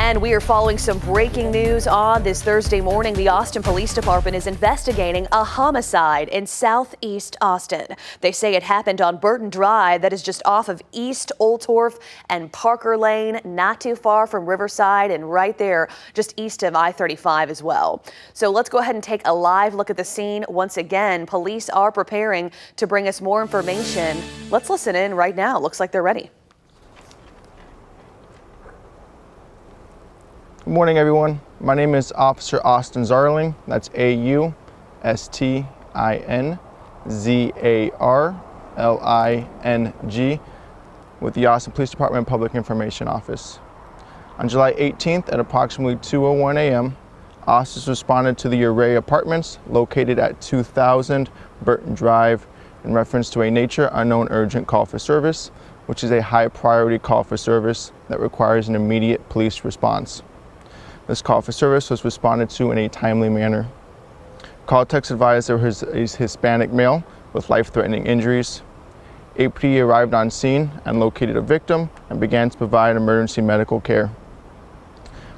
And we are following some breaking news on this Thursday morning. The Austin Police Department is investigating a homicide in southeast Austin. They say it happened on Burton Drive, that is just off of East Old Torf and Parker Lane, not too far from Riverside and right there just east of I-35 as well. So let's go ahead and take a live look at the scene. Once again, police are preparing to bring us more information. Let's listen in right now. Looks like they're ready. Good morning, everyone. My name is Officer Austin Zarling. That's AUSTINZARLING with the Austin Police Department Public Information Office. On July 18th at approximately 2:01 a.m., officers responded to the Array Apartments located at 2000 Burton Drive in reference to a nature unknown urgent call for service, which is a high priority call for service that requires an immediate police response. This call for service was responded to in a timely manner. Call text advised there was a Hispanic male with life-threatening injuries. APD arrived on scene and located a victim and began to provide emergency medical care.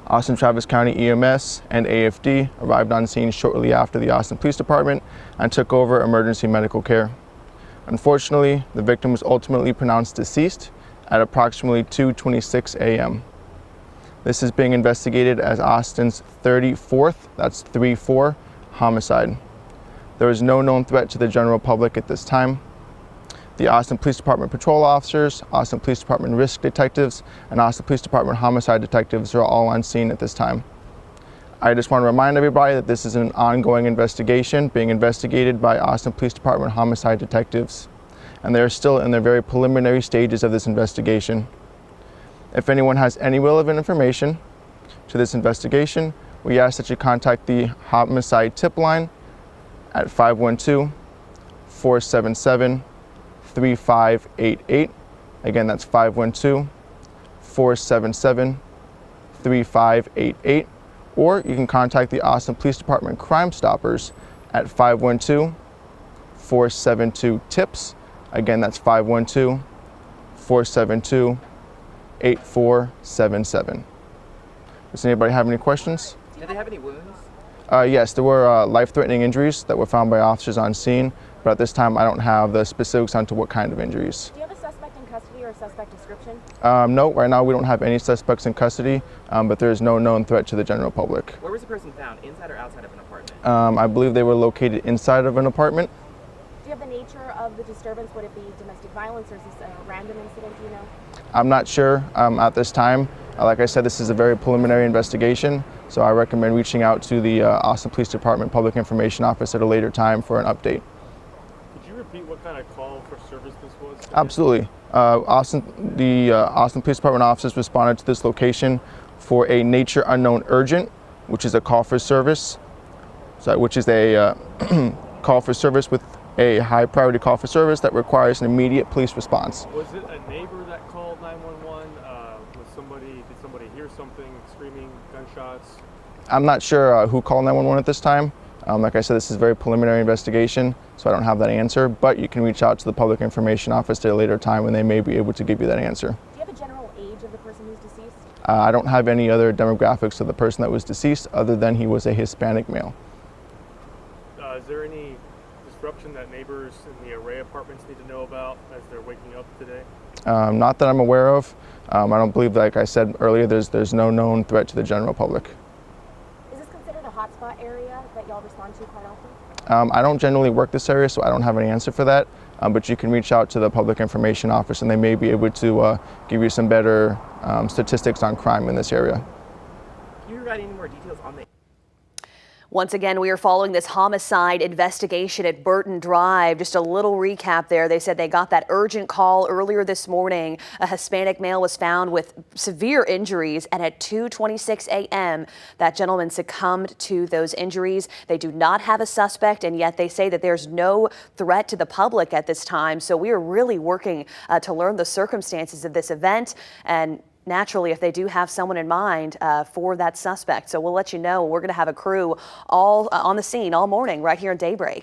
Austin Travis County EMS and AFD arrived on scene shortly after the Austin Police Department and took over emergency medical care. Unfortunately, the victim was ultimately pronounced deceased at approximately 2:26 a.m. This is being investigated as Austin's 34th, that's 3-4, homicide. There is no known threat to the general public at this time. The Austin Police Department patrol officers, Austin Police Department risk detectives, and Austin Police Department homicide detectives are all on scene at this time. I just want to remind everybody that this is an ongoing investigation being investigated by Austin Police Department homicide detectives, and they are still in the very preliminary stages of this investigation. If anyone has any relevant information to this investigation, we ask that you contact the homicide tip line at 512-477-3588. Again, that's 512-477-3588. Or you can contact the Austin Police Department Crime Stoppers at 512-472-TIPS. Again, that's 512-472-8477. Does anybody have any questions? Did they have any wounds? Yes, there were life-threatening injuries that were found by officers on scene, but at this time I don't have the specifics onto what kind of injuries. Do you have a suspect in custody or a suspect description? No, right now we don't have any suspects in custody, but there is no known threat to the general public. Where was the person found, inside or outside of an apartment? I believe they were located inside of an apartment. Do you have the nature of the disturbance? Would it be domestic violence or is this a random incident, do you know? I'm not sure at this time. Like I said, this is a very preliminary investigation, so I recommend reaching out to the Austin Police Department Public Information Office at a later time for an update. Could you repeat what kind of call for service this was? Absolutely. Austin Police Department officers responded to this location for a nature unknown urgent, which is a call for service, which is a call for service with a high priority call for service that requires an immediate police response. Was it a neighbor that called 911? Did somebody hear something, screaming, gunshots? I'm not sure who called 911 at this time. Like I said, this is a very preliminary investigation, so I don't have that answer, but you can reach out to the Public Information Office at a later time when they may be able to give you that answer. Do you have a general age of the person who's deceased? I don't have any other demographics of the person that was deceased other than he was a Hispanic male. Is there any disruption that neighbors in the Array Apartments need to know about as they're waking up today? Not that I'm aware of. I don't believe, like I said earlier, there's no known threat to the general public. Is this considered a hotspot area that y'all respond to quite often? I don't generally work this area, so I don't have an answer for that. But you can reach out to the Public Information Office and they may be able to give you some better statistics on crime in this area. Can you provide any more details on the... Once again, we are following this homicide investigation at Burton Drive. Just a little recap there. They said they got that urgent call earlier this morning. A Hispanic male was found with severe injuries, and at 2:26 a.m., that gentleman succumbed to those injuries. They do not have a suspect, and yet they say that there's no threat to the public at this time. So we are really working to learn the circumstances of this event and naturally, if they do have someone in mind for that suspect. So we'll let you know. We're going to have a crew all on the scene all morning right here in Daybreak.